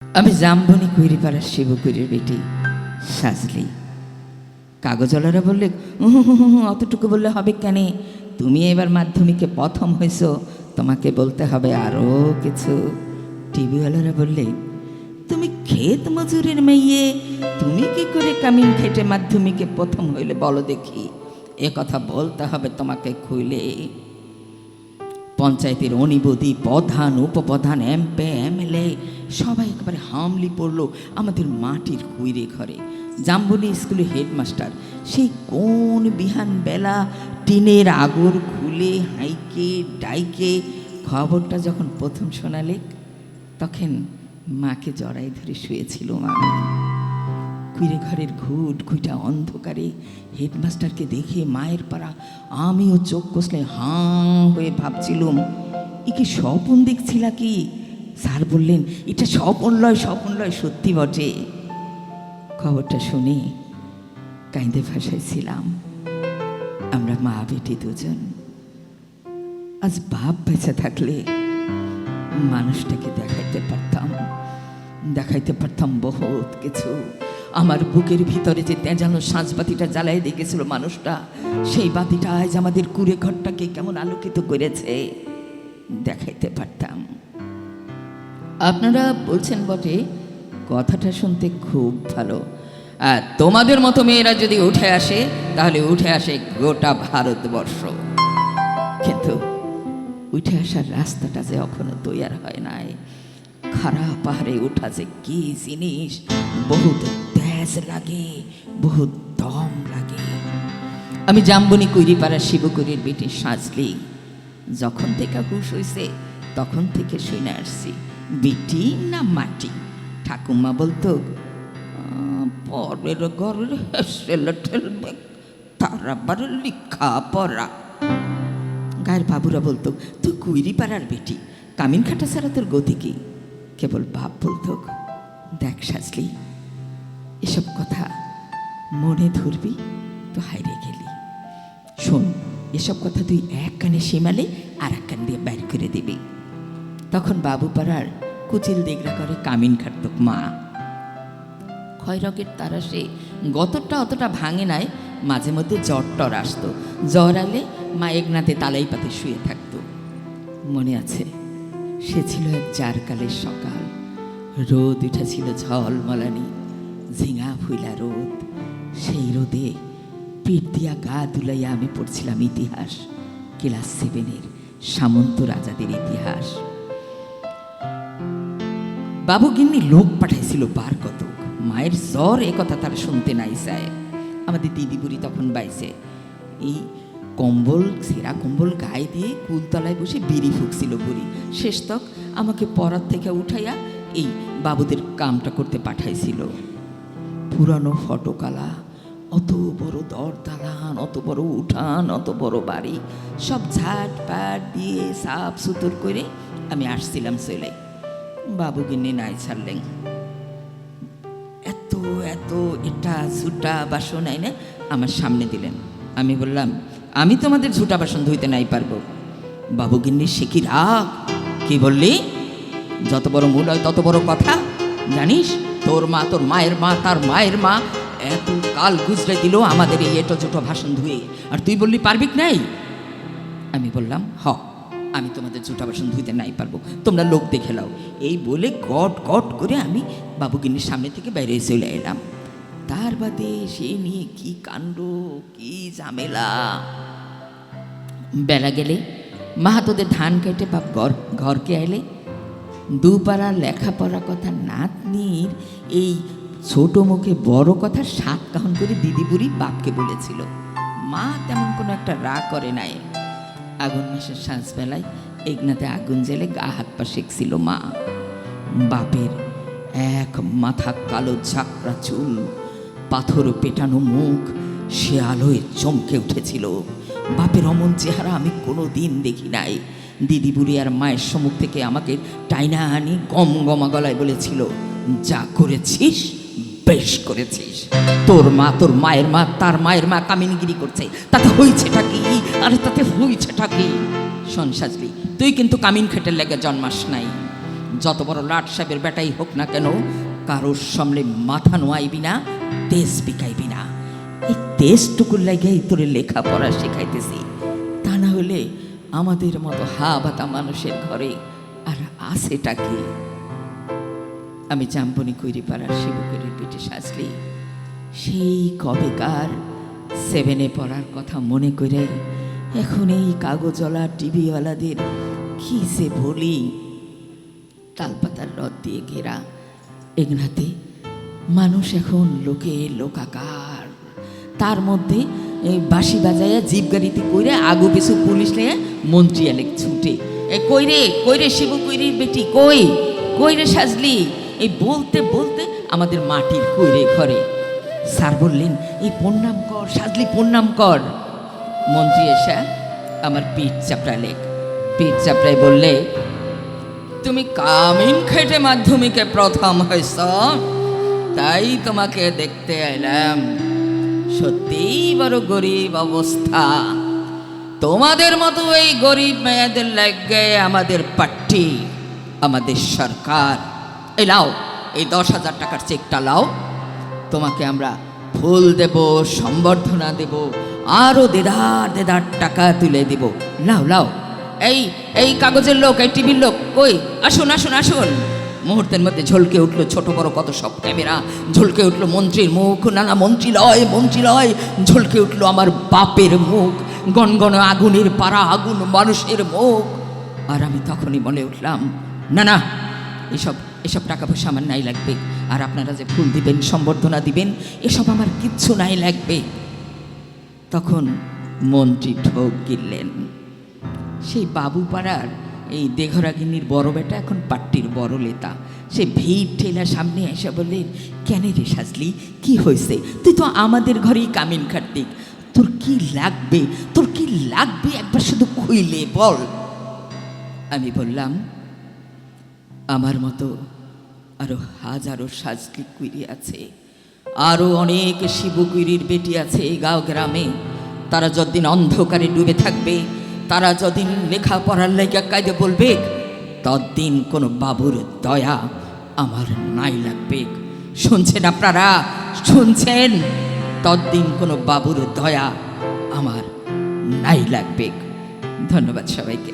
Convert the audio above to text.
আমি জামবনি কুইরিপাড়ার শিবকুড়ির বেটি সাজলি। কাগজওয়ালারা বললে অতটুকু বললে হবে কেন? তুমি এবার মাধ্যমিকে প্রথম হয়েছ, তোমাকে বলতে হবে আরও কিছু। টিভিওয়ালারা বললে তুমি ক্ষেত মজুরের মেয়ে, তুমি কি করে কামিন খেটে মাধ্যমিকে প্রথম হইলে বলো দেখি। এ কথা বলতে হবে তোমাকে খুলে। পঞ্চায়েতের অনিবদী প্রধান, উপপ্রধান, এমপি, এমএলএ সবাই একেবারে হামলি পড়লো আমাদের মাটির কুইরে ঘরে। জামবনি স্কুলে হেডমাস্টার সেই কোন বিহান বেলা টিনের আগর খুলে হাইকে ডাইকে খবরটা যখন প্রথম শোনালে, তখন মাকে জড়াই ধরে শুয়েছিল আমি। কুইরে ঘরের ঘুট ঘুইটা অন্ধকারে হেডমাস্টারকে দেখে মায়ের পাড়া আমিও চোখ কষলে হাঁ হয়ে ভাবছিলুম এ কি স্বপন দেখছিলা কি? স্যার বললেন এটা স্বপন লয় সত্যি বটে। খবরটা শুনে কাইন্দে ভাসাইছিলাম। আমরা মা বেটি দুজন। আজ বাপ বেঁচে থাকলে মানুষটাকে দেখাইতে পারতাম বহুত কিছু। আমার বুকের ভিতরে যে তেজানো সাঁচবাতিটা জ্বালাই দেখেছিল মানুষটা, সেই বাতিটা আজ আমাদের কুড়ে ঘরটাকে কেমন আলোকিত করেছে, দেখাইতে পারতাম। আপনারা বলছেন বটে, কথাটা শুনতে খুব ভালো। আর তোমাদের মতো মেয়েরা যদি উঠে আসে, তাহলে উঠে আসে গোটা ভারতবর্ষ। কিন্তু উঠে আসার রাস্তাটা যে এখনো তৈয়ার হয় নাই। খারাপ পাহাড়ে উঠা যে কি জিনিস, বহুত তেজ লাগে, বহুত দম লাগে। আমি জামবনি কুইরিপাড়ার শিবকুড়ির বেটি সাজলি। যখন থেকে হুশ হয়েছে তখন থেকে শুনে আসছি বেটি না মাটি। ঠাকুমা বলতো পরের ঘরের হেসেলে ঠেলবে, তার আবার লিখা পড়া। গায়ের বাবুরা বলতো তুই কুইরিপাড়ার বেটি, কামিন খাটা ছাড়া তোর গতি কি? কেবল বাপ বলতো দেখ সাজলি, এসব কথা মনে ধরবি তো হাইরে গেলি। শোন, এসব কথা তুই এক কানে শিমালে আর এক কান দিয়ে বাইর করে দিবি। তখন বাবু পাড়ার কুচিল দেগড়া করে কামিন খাটত মা। খয়রকের তারাসে গতরটা অতটা ভাঙে নাই, মাঝে মধ্যে জ্বর টর আসতো। জ্বর আলে মা একনাতে তালাই পাতে শুয়ে থাকতো। মনে আছে সে ছিল এক জারকালের সকাল। রোদ উঠেছিল ঝলমলানি, ঝিঙা ফুইলা রোদ। সেই রোদে পিঠ দিয়া গা দুলাইয়া আমি পড়ছিলাম ইতিহাস, ক্লাস 7-এর সামন্ত রাজাদের ইতিহাস। বাবু গিন্নি লোক পাঠাইছিল বার কত। মায়ের জ্বর এ কথা তার শুনতে নাই চায়। আমাদের দিদি বুড়ি তখন বাইছে, এই কম্বল, ছেঁড়া কম্বল গায়ে দিয়ে কুলতলায় বসে বিড়ি ফুঁকছিল বুড়ি। শেষ তক আমাকে পড়ার থেকে উঠাইয়া এই বাবুদের কামটা করতে পাঠাইছিল। পুরানো ফটোকালা, অত বড় দরদালান, অত বড় উঠান, অত বড় বাড়ি, সব ঝাটপাট দিয়ে সাফ সুতর করে আমি আসছিলাম চলে। বাবু গিন্নি নাই ছাড়লেন। এত এত এটা ঝুটা বাসন আইনে আমার সামনে দিলেন। আমি বললাম আমি তোমাদের ঝুটা বাসন ধুইতে নাই পারবো। বাবু গিন্নি সে কি রাগ! কি বললি? যত বড় মূল হয় তত বড় কথা, জানিস? তোর মা, তোর মায়ের মা, তার মায়ের মা এত কাল গুজরে দিল আমাদের এই এটো ছোটো ভাষণ ধুয়ে, আর তুই বললি পারবিক নাই? আমি বললাম আমি তোমাদের ঝুটা বাসন ধুইতে নাই পারবো, তোমরা লোক দেখে লাও। এই বলে গট গট করে আমি বাবুগিন্নির সামনে থেকে বাইরে চলে এলাম। তার বাদে সে নিয়ে কি কাণ্ড, কি ঝামেলা। বেলা গেলে মাহাতোদের ধান কেটে বাপ ঘরকে এলে দুপাড়ার লেখাপড়া কথা নাতনির এই ছোট মুখে বড় কথা 7 কাহন করে দিদি বুড়ি বাপকে বলেছিল। মা তেমন কোনো একটা রাগ করে নাই। আগুন মাসের সাঁঝবেলায় এগনাতে আগুন জেলে গা হাত পা শেখছিল মা। বাপের এক মাথা কালো ঝাঁকড়া চুল, পাথর পেটানো মুখ, সে আলোয় চমকে উঠেছিল। বাপের অমন চেহারা আমি কোনো দিন দেখি নাই। দিদি বুড়ি আর মায়ের সম্মুখ থেকে আমাকে টাইনা আনি গম গমা গলায় বলেছিল, যা করেছিস বেশ করেছিস। তোর মা, তোর মায়ের মা, তার মায়ের মা কামিনগিরি করছে, তাতে হইছেটা কি? আরে তাতে হইছেটা কি? শোন সাজলি, তুই কিন্তু কামিন খেটের লেগে জন্মাস নাই। যত বড় লাট সাহেবের বেটাই হোক না কেন, কারোর সামনে মাথা নোয়াইবি না, তেজ বিকাইবি না। এই তেজটুকুর লাগাই তোরে লেখাপড়া শেখাইতেছি, তা না হলে আমাদের মতো হা বাতা মানুষের ঘরে আর আছেটা কি? আমি জাম্বনি কৈরিপাড়ার শিবকুরির পিঠে সাজলি সেই কবেকার 7-এ পড়ার কথা মনে করে এখন এই কাগজওয়ালা টিভিওয়ালাদের কি যে বলি। তালপাতার রদ দিয়ে ঘেরা এগনাতে মানুষ এখন লোকে লোকাকার, তার মধ্যে বাঁশি বাজাইয়া জিপ গাড়িতে কইরে আগু পিছু পুলিশ নিয়ে মন্ত্রী আলেক ছুটে, কইরে কইরে শিবু কইরির বেটি কই কইরে সাজলি, এই বলতে বলতে আমাদের মাটির কইরে ঘরে। স্যার বললেন, এই প্রণাম কর সাজলি, প্রণাম কর। মন্ত্রী এসে আমার পিঠ চাপড়ালে, পিঠ চাপড়াই বললে, তুমি কামিন খেটে মাধ্যমিকে প্রথম হয়েছ, তাই তোমাকে দেখতে এলাম। সত্যিই বড় গরিব অবস্থা, তোমাদের মতো এই গরিব মেয়েদের লাগে আমাদের পার্টি, আমাদের সরকার। এই লাও, এই 10,000 টাকার চেকটা লাও, তোমাকে আমরা ফুল দেব, সম্বর্ধনা দেব, আরো দেদার টাকা তুলে দেব। লাও লাও। এই কাগজের লোক, এই টিভির লোক কই, আসুন আসুন আসুন। মুহূর্তের মধ্যে ঝলকে উঠলো ছোট বড় কত সব ক্যামেরা, ঝলকে উঠলো মন্ত্রীর মুখ, নানা মন্ত্রী লয়, ঝলকে উঠলো আমার বাপের মুখ, গনগন আগুনের পাড়া, আগুন মানুষের মুখ। আর আমি তখনই বলে উঠলাম, না না, এসব টাকা পয়সা আমার নাই লাগবে, আর আপনারা যে ফুল দিবেন, সম্বর্ধনা দিবেন, এসব আমার কিচ্ছু নাই লাগবে। তখন মন্ত্রী ঢোক গিললেন। সেই বাবুপাড়ার এই দেঘরাগিনীর বড় বেটা এখন পাট্টির বড় লেতা, সে ভিড় ঠেলা সামনে এসে বললেন, কেন রে সাজলি, কি হয়েছে? তুই তো আমাদের ঘরেই কামিন খাটতিক, তোর কি লাগবে, তোর কি লাগবে একবার শুধু খুইলে বল। আমি বললাম, আমার মতো আরো হাজারো সাজলি কুইরি আছে, আরো অনেক শিবু কুইরির বেটি আছে এই গাঁও গ্রামে। তারা যতদিন অন্ধকারে ডুবে থাকবে, তারা যতদিন লেখাপড়ার লাইগা কাজে বলবে, ততদিন কোনো বাবুর দয়া আমার নাই লাগবে। শুনছেন আপনারা, শুনছেন? ততদিন কোনো বাবুর দয়া আমার নাই লাগবে। ধন্যবাদ সবাইকে।